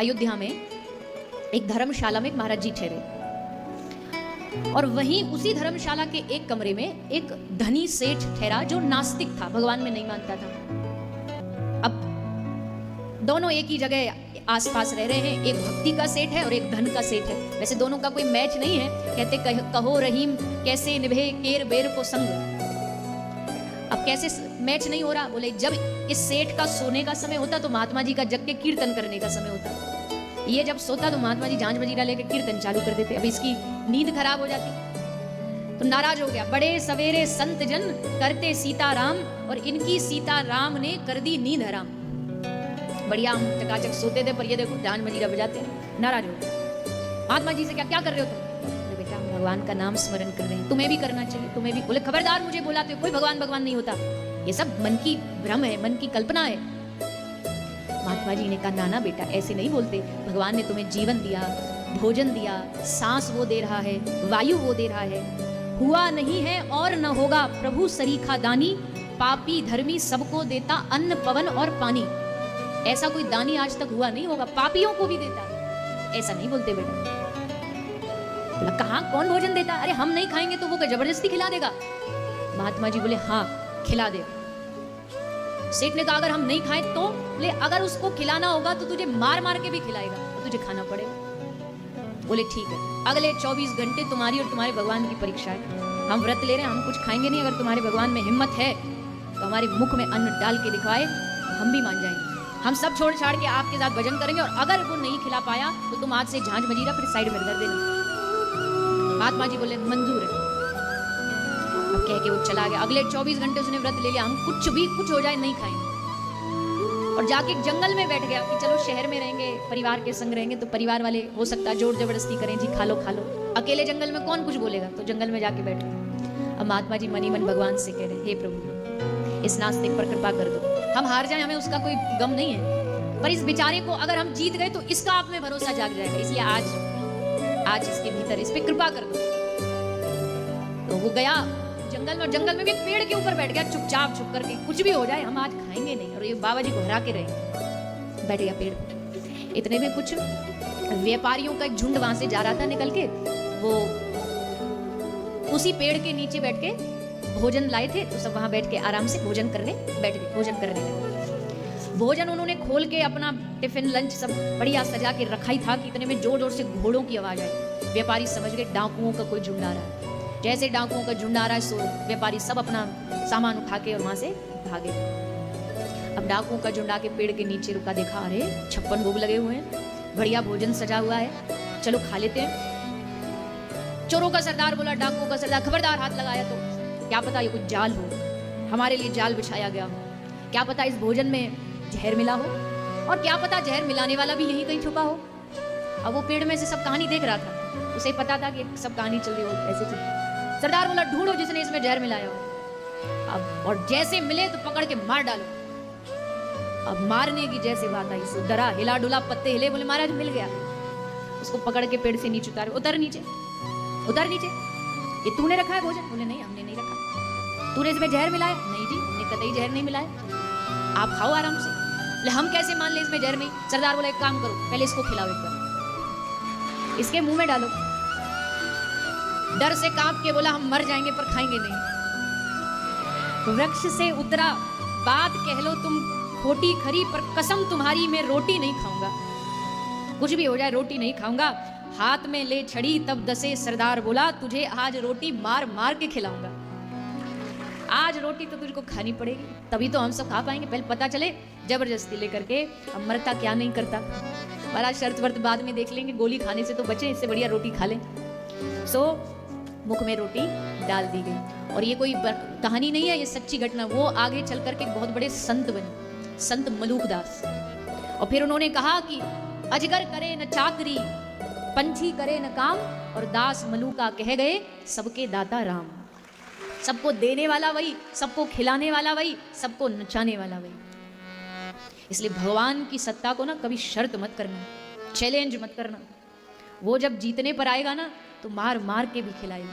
अयोध्या में एक धर्मशाला में एक महाराज जी ठहरे, और वहीं उसी धर्मशाला के एक कमरे में एक धनी सेठ ठहरा जो नास्तिक था, भगवान में नहीं मानता था। अब दोनों एक ही जगह आसपास रह रहे हैं, एक भक्ति का सेठ है और एक धन का सेठ है। वैसे दोनों का कोई मैच नहीं है, कहते कहो रहीम कैसे निभे केर बेर को संग। अब कैसे मैच नहीं हो रहा? बोले जब इस सेठ का सोने का समय होता तो महात्मा जी का जग के कीर्तन करने का समय होता, ये जब सोता तो महात्मा जी झांझ बजीरा लेके कीर्तन चालू कर देते। अब इसकी नींद खराब हो जाती, तो नाराज हो गया। बड़े सवेरे संत जन करते सीताराम, और इनकी सीताराम ने कर दी नींद हराम। बढ़िया हम चकाचक सोते थे, पर ये देखो झांझ बजीरा बजाते हैं। नाराज हो गए। महात्मा जी से क्या कर रहे हो तुम? बेटा हम भगवान का नाम स्मरण कर रहे हैं, तुम्हें भी करना चाहिए, तुम्हें भी। बोले खबरदार मुझे बुलाते हो, कोई भगवान भगवान नहीं होता, ये सब मन की भ्रम है, मन की कल्पना है। महात्मा जी ने कहा नाना बेटा ऐसे नहीं बोलते, भगवान ने तुम्हें जीवन दिया, भोजन दिया, सांस वो दे रहा है, वायु वो दे रहा है, हुआ नहीं है और न होगा प्रभु सरीखा दानी, पापी धर्मी सबको देता अन्न पवन और पानी। ऐसा कोई दानी आज तक हुआ नहीं होगा, पापियों को भी देता, ऐसा नहीं बोलते बेटा। बोला कहाँ कौन भोजन देता? अरे हम नहीं खाएंगे तो वो क्या जबरदस्ती खिला देगा? महात्मा जी बोले हाँ खिला देगा। सेठ ने कहा अगर हम नहीं खाएं तो? बोले अगर उसको खिलाना होगा तो तुझे मार मार के भी खिलाएगा, तो तुझे खाना पड़ेगा। बोले ठीक है, अगले 24 घंटे तुम्हारी और तुम्हारे भगवान की परीक्षा है, हम व्रत ले रहे हैं, हम कुछ खाएंगे नहीं, अगर तुम्हारे भगवान में हिम्मत है तो हमारे मुख में अन्न डाल के दिखाए, हम भी मान जाएंगे, हम सब छोड़ छाड़ के आपके साथ भजन करेंगे, और अगर वो नहीं खिला पाया तो तुम आज से झांझ मजीरा फिर साइड में कर देना। महात्मा जी बोले मंजूर है। अब कह के वो चला गया। अगले 24 घंटे उसने व्रत ले लिया, हम कुछ हो जाए नहीं खाएंगे, और जाके एक जंगल में बैठ गया कि चलो शहर में रहेंगे, परिवार के संग रहेंगे, तो परिवार वाले हो सकता है जोर जबरदस्ती करें, जी खा लो खा लो। अकेले जंगल में कौन कुछ बोलेगा, तो जंगल में जाके बैठ गए। अब महात्मा जी मनी मन भगवान से कह रहे हे प्रभु इस नास्तिक पर कृपा कर दो, हम हार जाए हमें उसका कोई गम नहीं है, पर इस बेचारे को अगर हम जीत गए तो इसका आप में भरोसा जाग जाएगा, इसलिए आज इसके भीतर इस पे कृपा कर दो। तो वो गया जंगल में, और जंगल में भी एक पेड़ के ऊपर बैठ गया चुपचाप छुप करके, कुछ भी हो जाए हम आज खाएंगे नहीं, और ये बाबा जी को हरा के रहेंगे। बैठ गया पेड़। इतने में कुछ व्यापारियों का एक झुंड वहां से जा रहा था निकल के, वो उसी पेड़ के नीचे बैठ के भोजन लाए थे, तो सब वहां बैठ के आराम से भोजन करने बैठ गए, भोजन करने लगे। भोजन उन्होंने खोल के अपना टिफिन लंच सब बढ़िया सजा के रखा ही था कि इतने में जोर जोर से घोड़ों की आवाज आई। व्यापारी समझ गए डाकुओं का कोई झुंड आ रहा है। जैसे डाकुओं का झुंड आ रहा है सो व्यापारी सब अपना सामान उठा के और वहां से भागे। अब डाकुओं का झुंड आके पेड़ के नीचे रुका, देखा अरे 56 भोग लगे हुए हैं, बढ़िया भोजन सजा हुआ है, चलो खा लेते हैं। चोरों का सरदार बोला, डाकुओं का सरदार खबरदार हाथ लगाया तो क्या पता ये कुछ जाल हो, हमारे लिए जाल बिछाया गया हो, क्या पता इस भोजन में जहर मिला हो, और क्या पता जहर मिलाने वाला भी यहीं कहीं छुपा हो। अब वो पेड़ में से सब कहानी देख रहा था, उसे पता था कि सब कहानी चल रही हो ऐसे चल। सरदार बोला ढूंढो जिसने इसमें जहर मिलाया हो, अब और जैसे मिले तो पकड़ के मार डालो। अब मारने की जैसे बात आई, डरा हिला डुला, पत्ते हिले, बोले महाराज मिल गया। उसको पकड़ के पेड़ से नीचे उतारे, उतर नीचे, उतर नीचे, ये तूने रखा है भोजन? बोले नहीं हमने नहीं रखा। तूने इसमें जहर मिलाया? नहीं जी हमने कतई जहर नहीं मिलाया, आप खाओ आराम से। बोले हम कैसे मान ले इसमें जहर नहीं? सरदार बोला एक काम करो, पहले इसको खिलाओ, एक बार इसके मुंह में डालो। डर से कांप के बोला हम मर जाएंगे पर खाएंगे नहीं। वृक्ष से उतरा, बात कह लो तुम खोटी खरी, पर कसम तुम्हारी मैं रोटी नहीं खाऊंगा, कुछ भी हो जाए रोटी नहीं खाऊंगा। हाथ में ले छड़ी तब दसे, सरदार बोला तुझे आज रोटी मार मार के खिलाऊंगा। आज रोटी तो तुझको खानी पड़ेगी, तभी तो हम सब खा पाएंगे, पहले पता चले जबरदस्ती लेकर के। अब मरता क्या नहीं करता, बड़ा शर्त वर्त बाद में देख लेंगे, गोली खाने से तो बचे, इससे बढ़िया रोटी खा लें। सो मुख में रोटी डाल दी गई। और ये कोई कहानी नहीं है, ये सच्ची घटना। वो आगे चल करके बहुत बड़े संत बने, संत मलूकदास। और फिर उन्होंने कहा कि अजगर करे न चाकरी, पंछी करे न काम, और दास मलूका कह गए सबके दाता राम। सबको देने वाला वही, सबको खिलाने वाला वही, सबको नचाने वाला वही। इसलिए भगवान की सत्ता को ना कभी शर्त मत करना, चैलेंज मत करना। वो जब जीतने पर आएगा ना तो मार मार के भी खिलाएगा।